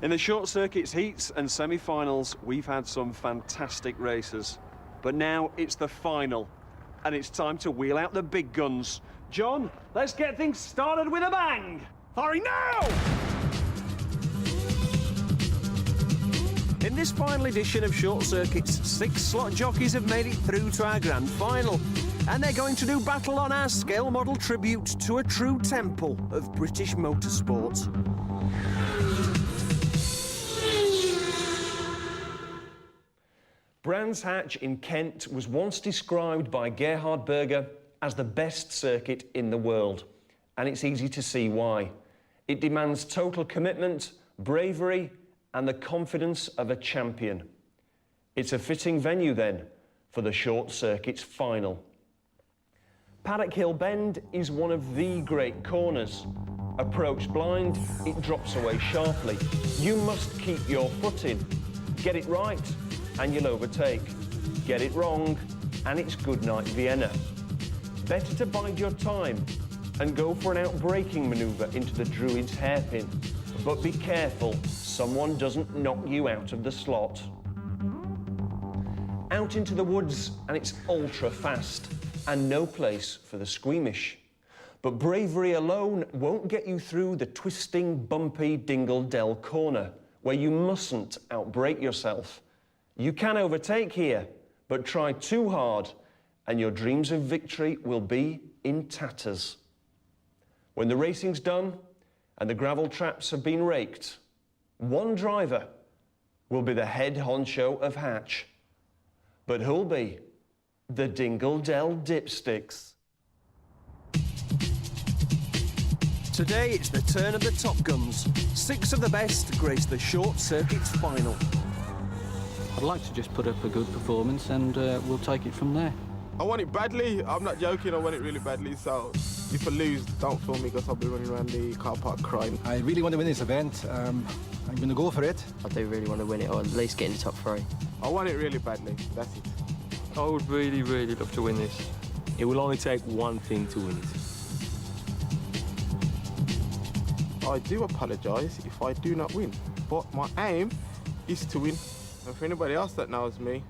In the short circuits heats and semi-finals, we've had some fantastic races. But now it's the final, and it's time to wheel out the big guns. John, let's get things started with a bang! Firing now! In this final edition of Short Circuits, 6 slot jockeys have made it through to our grand final. And they're going to do battle on our scale model tribute to a true temple of British motorsport. Brands Hatch in Kent was once described by Gerhard Berger as the best circuit in the world. And it's easy to see why. It demands total commitment, bravery, and the confidence of a champion. It's a fitting venue then for the Short Circuits final. Paddock Hill Bend is one of the great corners. Approach blind, it drops away sharply. You must keep your foot in. Get it right, and you'll overtake. Get it wrong, and it's goodnight Vienna. Better to bide your time and go for an outbraking manoeuvre into the Druid's hairpin. But be careful, someone doesn't knock you out of the slot. Out into the woods, and it's ultra fast, and no place for the squeamish. But bravery alone won't get you through the twisting, bumpy Dingle Dell corner, where you mustn't outbrake yourself. You can overtake here, but try too hard, and your dreams of victory will be in tatters. When the racing's done, and the gravel traps have been raked, one driver will be the head honcho of Hatch. But who'll be the Dingle Dell Dipsticks? Today it's the turn of the Top Guns. 6 of the best grace the Short Circuits final. I'd like to just put up a good performance and we'll take it from there. I want it badly. I'm not joking, I want it really badly, so if I lose, don't film me because I'll be running around the car park crying. I really want to win this event. I'm going to go for it. I do really want to win it, or at least get in the top 3. I want it really badly, that's it. I would really, really love to win this. It will only take one thing to win it. I do apologise if I do not win, but my aim is to win. And for anybody else that knows me,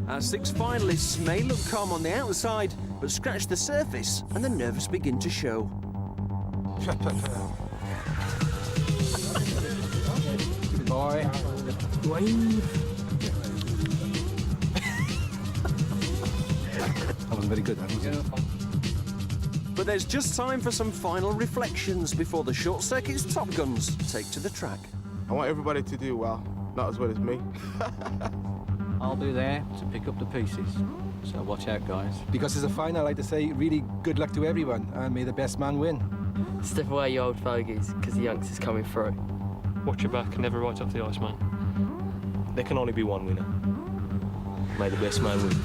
Our 6 finalists may look calm on the outside, but scratch the surface and the nerves begin to show. Good boy. That wasn't very good, that was it? But there's just time for some final reflections before the Short Circuit's Top Guns take to the track. I want everybody to do well, not as well as me. I'll be there to pick up the pieces, so watch out, guys. Because it's a final, I'd like to say really good luck to everyone, and may the best man win. Step away, you old fogies, because the youngsters coming through. Watch your back and never write off the ice, man. There can only be one winner. May the best man win.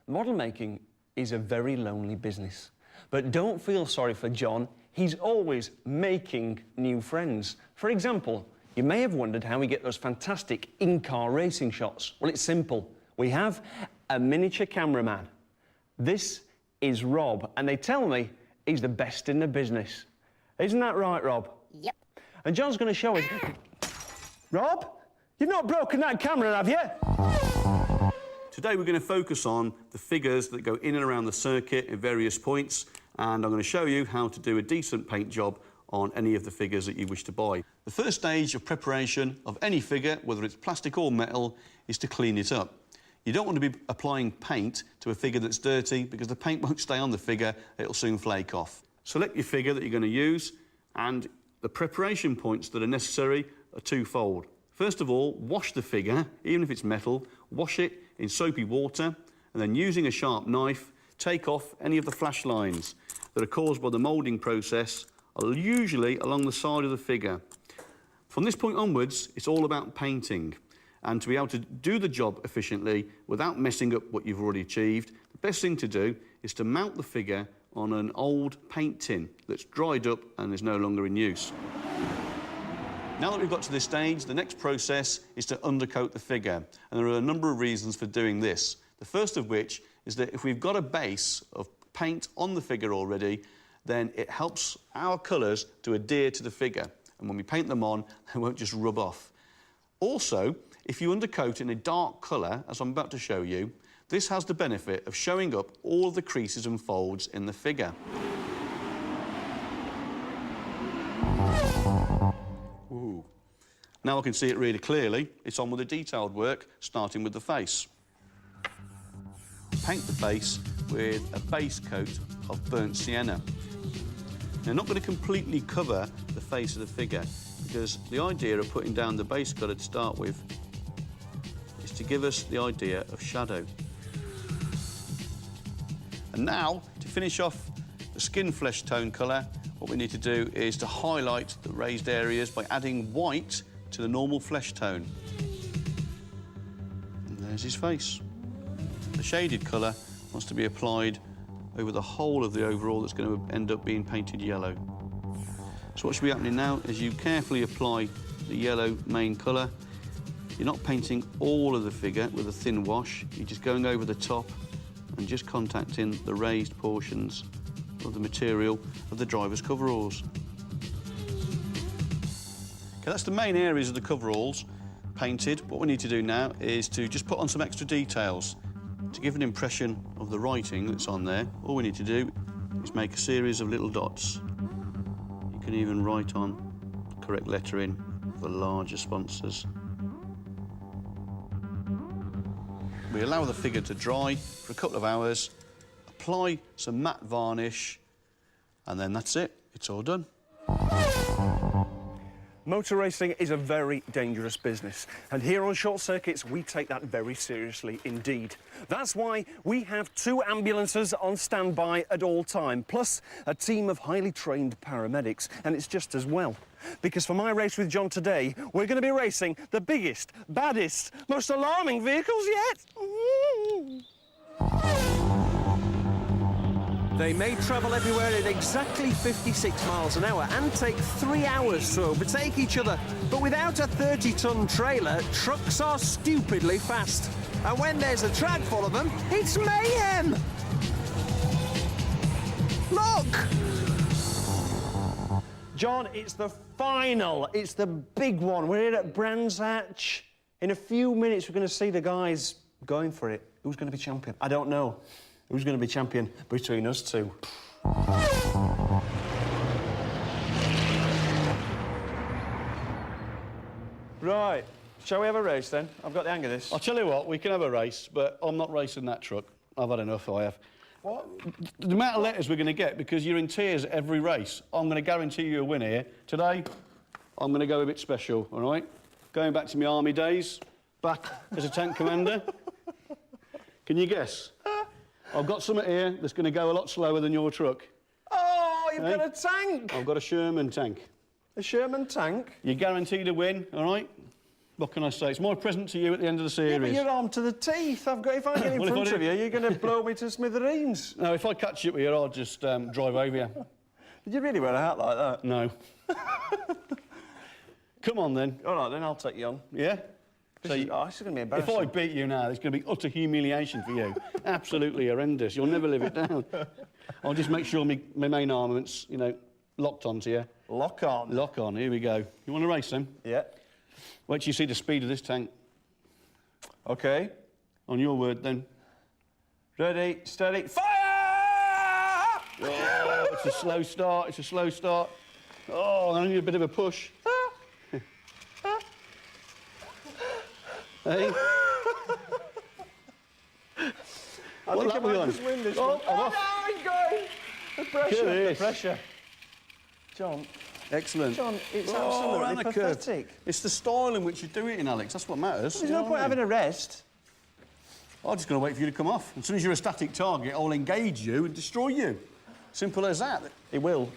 Model making is a very lonely business. But don't feel sorry for John. He's always making new friends. For example, you may have wondered how we get those fantastic in-car racing shots. Well, it's simple. We have a miniature cameraman. This is Rob, and they tell me he's the best in the business. Isn't that right, Rob? Yep. And John's going to show us... Rob, you've not broken that camera, have you? Today we're going to focus on the figures that go in and around the circuit at various points, and I'm going to show you how to do a decent paint job on any of the figures that you wish to buy. The first stage of preparation of any figure, whether it's plastic or metal, is to clean it up. You don't want to be applying paint to a figure that's dirty because the paint won't stay on the figure, it'll soon flake off. Select your figure that you're going to use, and the preparation points that are necessary are twofold. First of all, wash the figure, even if it's metal, wash it in soapy water, and then using a sharp knife, take off any of the flash lines that are caused by the moulding process, are usually along the side of the figure. From this point onwards, it's all about painting. And to be able to do the job efficiently without messing up what you've already achieved, the best thing to do is to mount the figure on an old paint tin that's dried up and is no longer in use. Now that we've got to this stage, the next process is to undercoat the figure, and there are a number of reasons for doing this. The The first of which is that if we've got a base of paint on the figure already, then it helps our colours to adhere to the figure. And when we paint them on, they won't just rub off. Also, if you undercoat in a dark colour, as I'm about to show you, this has the benefit of showing up all of the creases and folds in the figure. Ooh. Now I can see it really clearly. It's on with the detailed work, starting with the face. Paint the face with a base coat of burnt sienna. Now, not going to completely cover the face of the figure, because the idea of putting down the base colour to start with is to give us the idea of shadow. And now, to finish off the skin flesh tone colour, what we need to do is to highlight the raised areas by adding white to the normal flesh tone. And there's his face. The shaded colour wants to be applied over the whole of the overall that's going to end up being painted yellow. So what should be happening now is you carefully apply the yellow main colour. You're not painting all of the figure with a thin wash, you're just going over the top and just contacting the raised portions of the material of the driver's coveralls. Okay, that's the main areas of the coveralls painted. What we need to do now is to just put on some extra details. To give an impression of the writing that's on there, all we need to do is make a series of little dots. You can even write on the correct lettering for larger sponsors. We allow the figure to dry for a couple of hours, apply some matte varnish, and then that's it. It's all done. Motor racing is a very dangerous business, and here on Short Circuits we take that very seriously indeed. That's why we have 2 ambulances on standby at all time, plus a team of highly trained paramedics, and it's just as well. Because for my race with John today, we're going to be racing the biggest, baddest, most alarming vehicles yet. They may travel everywhere at exactly 56 miles an hour and take 3 hours to overtake each other. But without a 30-ton trailer, trucks are stupidly fast. And when there's a track full of them, it's mayhem! Look! John, it's the final. It's the big one. We're here at Brands Hatch. In a few minutes, we're going to see the guys going for it. Who's going to be champion? I don't know. Who's going to be champion between us two? Right. Shall we have a race then? I've got the hang of this. I'll tell you what, we can have a race, but I'm not racing that truck. I've had enough, I have. What? The amount of letters we're going to get, because you're in tears every race, I'm going to guarantee you a win here. Today, I'm going to go a bit special, all right? Going back to my army days, back as a tank commander. Can you guess? I've got something here that's going to go a lot slower than your truck. Oh, you've got a tank! I've got a Sherman tank. A Sherman tank? You're guaranteed a win, all right? What can I say? It's my present to you at the end of the series. Yeah, but you're armed to the teeth. If I get in front of you, you're going to blow me to smithereens. No, if I catch you up here, I'll just drive over you. Did you really wear a hat like that? No. Come on, then. All right, then I'll take you on. Yeah? This is going to be embarrassing. If I beat you now, it's going to be utter humiliation for you. Absolutely horrendous. You'll never live it down. I'll just make sure my main armament's, you know, locked onto you. Lock on. Lock on. Here we go. You want to race then? Yeah. Wait till you see the speed of this tank. OK. On your word, then. Ready, steady, fire! Oh, it's a slow start. It's a slow start. Oh, I need a bit of a push. Hey? I think I might just win this one. I'm off. No, he's going! The pressure, the pressure. John. Excellent. John, it's around absolutely the curve. pathetic. It's the style in which you do it in, Alex. That's what matters. There's no point having a rest. I'm just going to wait for you to come off. As soon as you're a static target, I'll engage you and destroy you. Simple as that. It will.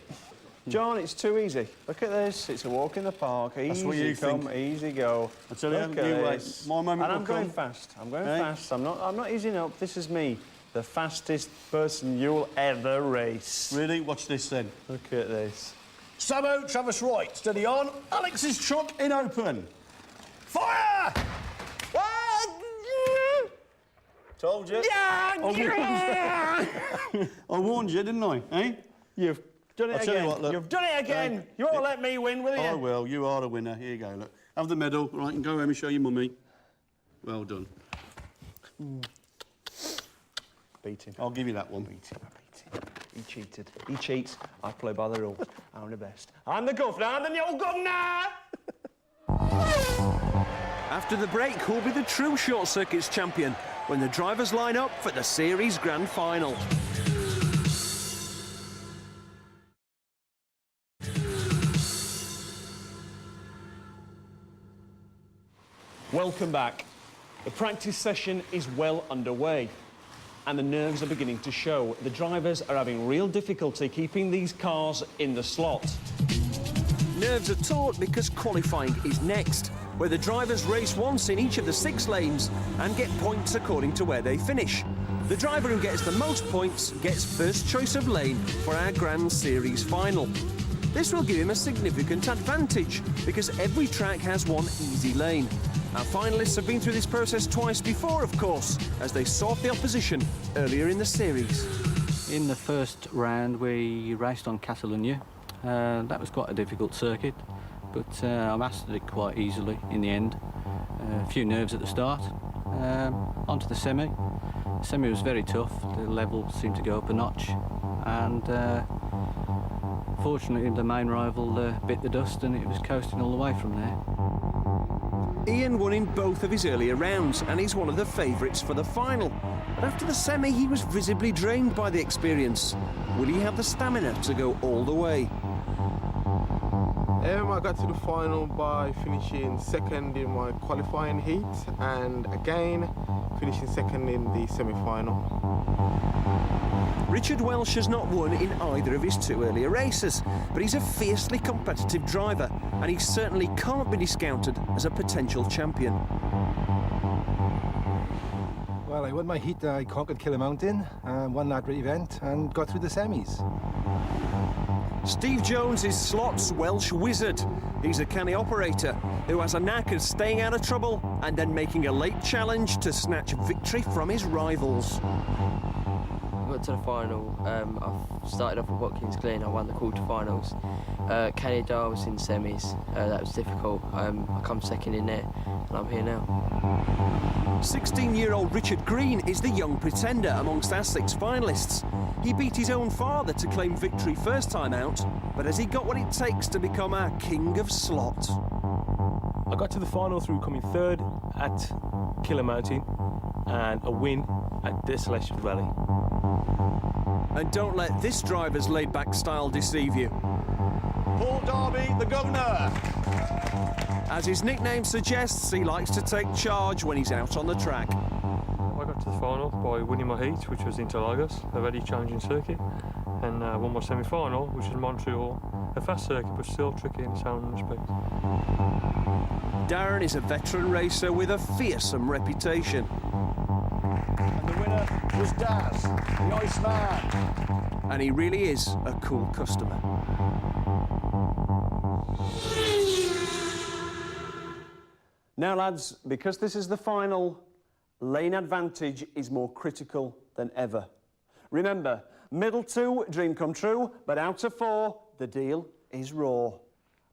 John, it's too easy. Look at this. It's a walk in the park. Easy That's what you come, think. easy go. I tell you, you wait. My moment and will I'm going come. fast. I'm going fast. I'm not easing up. This is me, the fastest person you'll ever race. Really? Watch this then. Look at this. Sabo, Travis right. Steady on. Alex's truck in open. Fire! Told you. Yeah! I warned you, didn't I? Eh? You've done it I'll again. tell you what, look. You've done it again. You won't let me win, will you? I will. You are a winner. Here you go. Look, have the medal. Right, and go home and show your mummy. Well done. Beat him. I'll give you that one. Beat him. He cheated. He cheats. I play by the rules. I'm the best. I'm the governor. I'm the new governor! After the break, who'll be the true short circuits champion when the drivers line up for the series grand final? Welcome back. The practice session is well underway and the nerves are beginning to show. The drivers are having real difficulty keeping these cars in the slot. Nerves are taut because qualifying is next, where the drivers race once in each of the 6 lanes and get points according to where they finish. The driver who gets the most points gets first choice of lane for our Grand Series final. This will give him a significant advantage because every track has one easy lane. Our finalists have been through this process twice before, of course, as they sought the opposition earlier in the series. In the first round, we raced on Catalunya. That was quite a difficult circuit, but I mastered it quite easily in the end. A few nerves at the start. Onto the semi. The semi was very tough. The level seemed to go up a notch, and fortunately the main rival bit the dust and it was coasting all the way from there. Ian won in both of his earlier rounds and he's one of the favourites for the final. But after the semi, he was visibly drained by the experience. Will he have the stamina to go all the way? I got to the final by finishing second in my qualifying heat and again finishing second in the semi-final. Richard Welsh has not won in either of his 2 earlier races, but he's a fiercely competitive driver and he certainly can't be discounted as a potential champion. Well, I won my heat. I conquered Killer Mountain, won that event and got through the semis. Steve Jones is Slot's Welsh wizard. He's a canny operator who has a knack of staying out of trouble and then making a late challenge to snatch victory from his rivals. I got to the final. I started off at Watkins Glen. I won the quarterfinals. Canada was in semis. That was difficult. I come second in there, and I'm here now. 16-year-old Richard Green is the young pretender amongst our 6 finalists. He beat his own father to claim victory first time out, but has he got what it takes to become our king of slot? I got to the final through coming 3rd at Killer Mountain and a win at Desolation Valley. And don't let this driver's laid-back style deceive you. Paul Darby, the governor. As his nickname suggests, he likes to take charge when he's out on the track. I got to the final by winning my heat, which was Interlagos, a very challenging circuit, and won my semi-final, which is Montreal, a fast circuit but still tricky in its own respect. Darren is a veteran racer with a fearsome reputation. And the winner was Daz, the Iceman. And he really is a cool customer. Now, lads, because this is the final, lane advantage is more critical than ever. Remember, middle 2, dream come true, but out of 4, the deal is raw.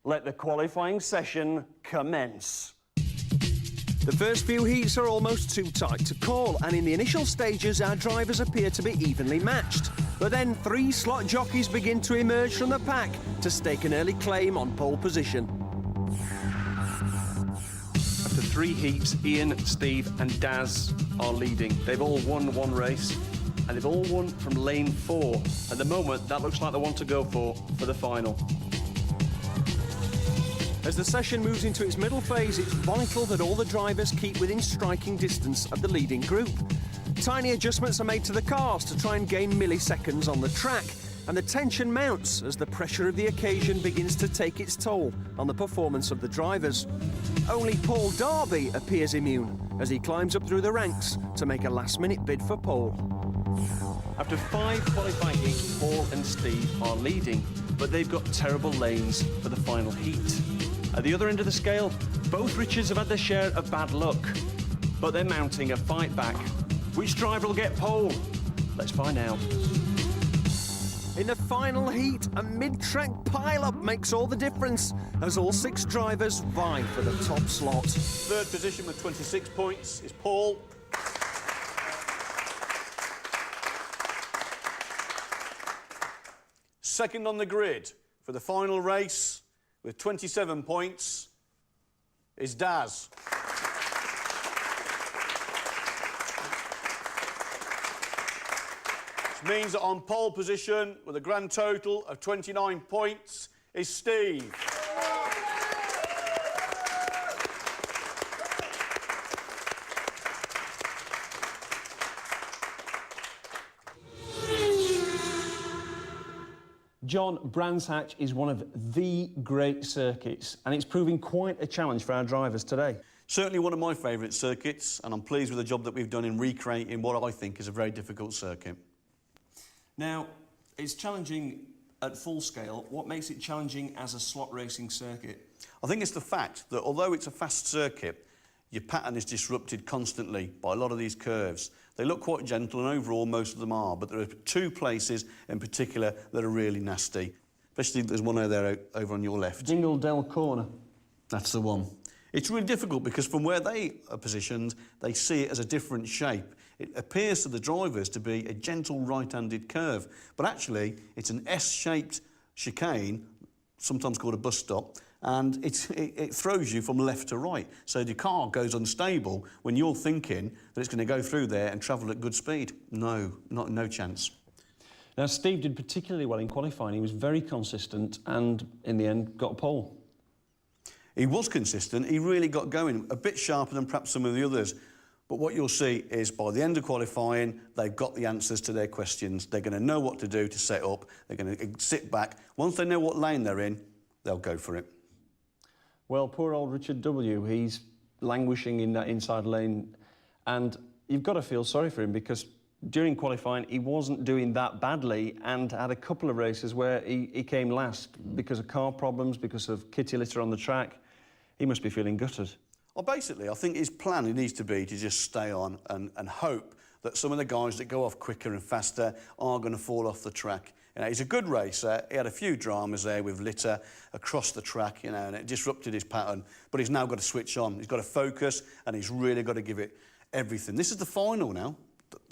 Let the qualifying session commence. The first few heats are almost too tight to call, and in the initial stages, our drivers appear to be evenly matched. But then 3 slot jockeys begin to emerge from the pack to stake an early claim on pole position. After 3 heats, Ian, Steve and Daz are leading. They've all won 1 race and they've all won from lane 4. At the moment, that looks like the one to go for the final. As the session moves into its middle phase, it's vital that all the drivers keep within striking distance of the leading group. Tiny adjustments are made to the cars to try and gain milliseconds on the track, and the tension mounts as the pressure of the occasion begins to take its toll on the performance of the drivers. Only Paul Darby appears immune as he climbs up through the ranks to make a last-minute bid for pole. After 5 qualifying heats, Paul and Steve are leading, but they've got terrible lanes for the final heat. At the other end of the scale, both Richards have had their share of bad luck, but they're mounting a fight back. Which driver will get pole? Let's find out. In the final heat, a mid-track pile-up makes all the difference as all 6 drivers vie for the top slot. Third position with 26 points is Paul. Second on the grid for the final race with 27 points is Daz. Which means that on pole position with a grand total of 29 points is Steve. John, Brands Hatch is one of the great circuits, and it's proving quite a challenge for our drivers today. Certainly one of my favourite circuits, and I'm pleased with the job that we've done in recreating what I think is a very difficult circuit. Now, it's challenging at full scale. What makes it challenging as a slot racing circuit? I think it's the fact that although it's a fast circuit, your pattern is disrupted constantly by a lot of these curves. They look quite gentle, and overall most of them are, but there are 2 places in particular that are really nasty. Especially there's one over there over on your left. Dingle Dell Corner. That's the one. It's really difficult because from where they are positioned, they see it as a different shape. It appears to the drivers to be a gentle right-handed curve, but actually it's an S-shaped chicane, sometimes called a bus stop, and it throws you from left to right. So the car goes unstable when you're thinking that it's going to go through there and travel at good speed. No chance. Now, Steve did particularly well in qualifying. He was very consistent and, in the end, got a pole. He was consistent. He really got going, a bit sharper than perhaps some of the others. But what you'll see is by the end of qualifying, they've got the answers to their questions. They're going to know what to do to set up. They're going to sit back. Once they know what lane they're in, they'll go for it. Well, poor old Richard W., he's languishing in that inside lane, and you've got to feel sorry for him because during qualifying he wasn't doing that badly and had a couple of races where he came last because of car problems, because of kitty litter on the track. He must be feeling gutted. Well, basically, I think his plan needs to be to just stay on and hope that some of the guys that go off quicker and faster are going to fall off the track. You know, he's a good racer. He had a few dramas there with litter across the track, you know, and it disrupted his pattern. But he's now got to switch on. He's got to focus, and he's really got to give it everything. This is the final now.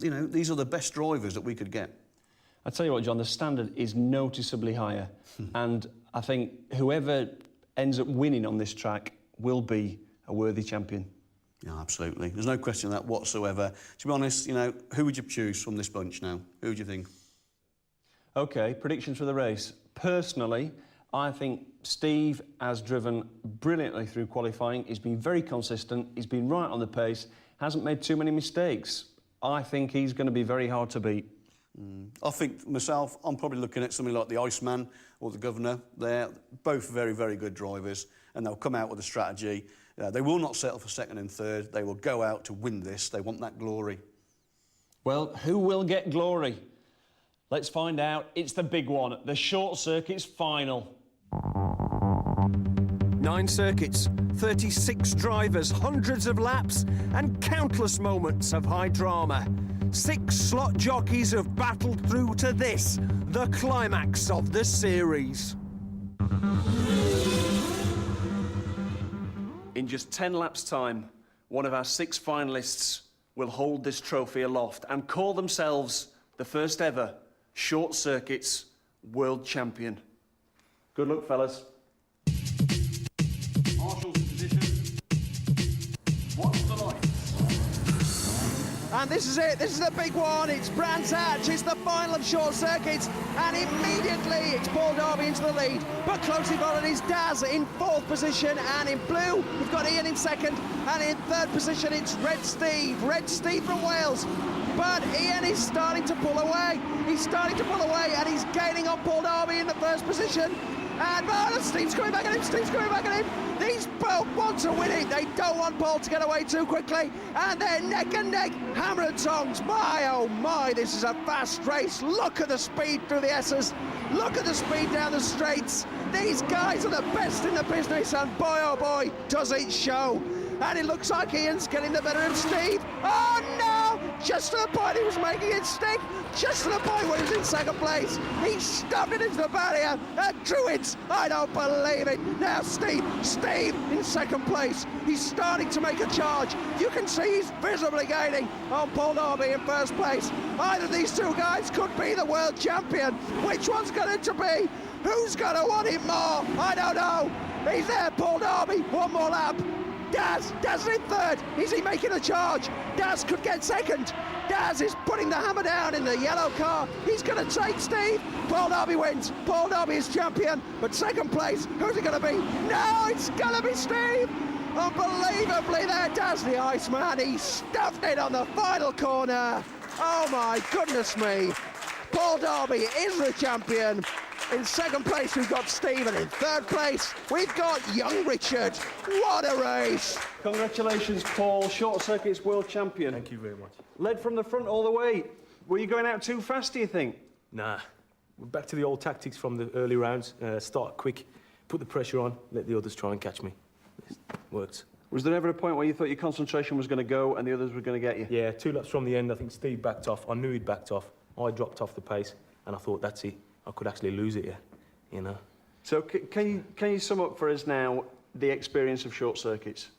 You know, these are the best drivers that we could get. I tell you what, John, the standard is noticeably higher, and I think whoever ends up winning on this track will be a worthy champion. Yeah, absolutely. There's no question of that whatsoever. To be honest, you know, who would you choose from this bunch now? Who would you think? OK, predictions for the race. Personally, I think Steve has driven brilliantly through qualifying. He's been very consistent. He's been right on the pace. Hasn't made too many mistakes. I think he's going to be very hard to beat. I think myself, I'm probably looking at somebody like the Iceman or the Governor. They're both very, very good drivers, and they'll come out with a strategy. They will not settle for second and third. They will go out to win this. They want that glory. Well, who will get glory? Let's find out. It's the big one, the short circuits final. 9 circuits, 36 drivers, hundreds of laps, and countless moments of high drama. 6 slot jockeys have battled through to this, the climax of the series. In just 10 laps' time, one of our 6 finalists will hold this trophy aloft and call themselves the first ever Short Circuits World Champion. Good luck, fellas. Marshall's in position. Watch the lights. And this is it, this is the big one. It's Brands Hatch, it's the final of Short Circuits, and immediately it's Paul Darby into the lead. But closely followed is Daz in 4th position, and in blue we've got Ian in 2nd, and in 3rd position it's Red Steve from Wales. But Ian is starting to pull away. He's starting to pull away, and he's gaining on Paul Darby in the 1st position. And Steve's coming back at him, These both want to win it. They don't want Paul to get away too quickly. And they're neck and neck, hammer and tongs. My, oh my, this is a fast race. Look at the speed through the S's. Look at the speed down the straights. These guys are the best in the business, and boy, oh boy, does it show. And it looks like Ian's getting the better of Steve. Oh no! just to the point he was making it stick, just to the point where he was in second place. He stuffed it into the barrier, and Druids, I don't believe it. Now Steve in second place. He's starting to make a charge. You can see he's visibly gaining on Paul Darby in first place. Either of these two guys could be the world champion. Which one's going to be? Who's going to want it more? I don't know. He's there, Paul Darby, one more lap. Daz is in third. Is he making a charge? Daz could get second. Daz is putting the hammer down in the yellow car. He's going to take Steve. Paul Darby wins. Paul Darby is champion. But second place, who's it going to be? No, it's going to be Steve. Unbelievably there, Daz the Iceman. He stuffed it on the final corner. Oh my goodness me. Paul Darby is the champion. In second place, we've got Steve, and in third place, we've got young Richard. What a race! Congratulations, Paul, short circuits world champion. Thank you very much. Led from the front all the way. Were you going out too fast, do you think? Nah, we're back to the old tactics from the early rounds. Start quick, put the pressure on, let the others try and catch me. It works. Was there ever a point where you thought your concentration was going to go and the others were going to get you? Yeah, 2 laps from the end, I think Steve backed off. I knew he'd backed off. I dropped off the pace, and I thought, that's it. I could actually lose it, you know. So can you sum up for us now the experience of short circuits?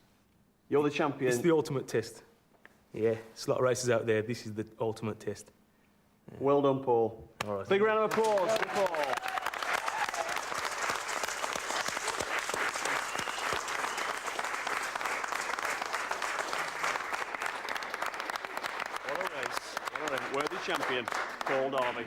You're the champion. It's the ultimate test. Yeah, there's a lot of races out there. This is the ultimate test. Yeah. Well done, Paul. All right. Big round of applause for Paul. What a race. What a race. Worthy champion, Paul Darby.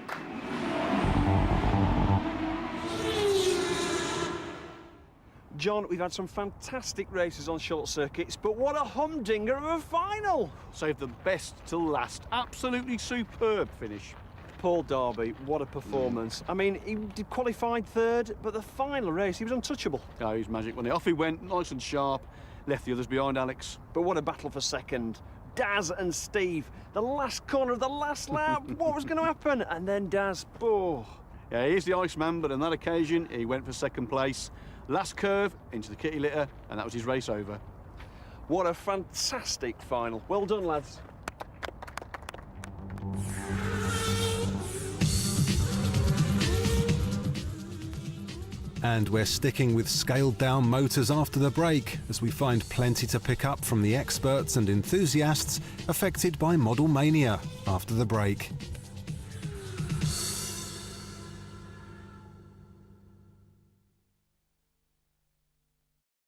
John, we've had some fantastic races on short circuits, but what a humdinger of a final! Saved the best till last. Absolutely superb finish. Paul Darby, what a performance. I mean, he qualified third, but the final race, he was untouchable. Oh, he was magic, wasn't he? Off he went, nice and sharp, left the others behind, Alex. But what a battle for second. Daz and Steve, the last corner of the last lap, what was going to happen? And then Daz, oh. Yeah, he's the Iceman, but on that occasion, he went for second place. Last curve, into the kitty litter, and that was his race over. What a fantastic final. Well done, lads. And we're sticking with scaled-down motors after the break, as we find plenty to pick up from the experts and enthusiasts affected by model mania after the break.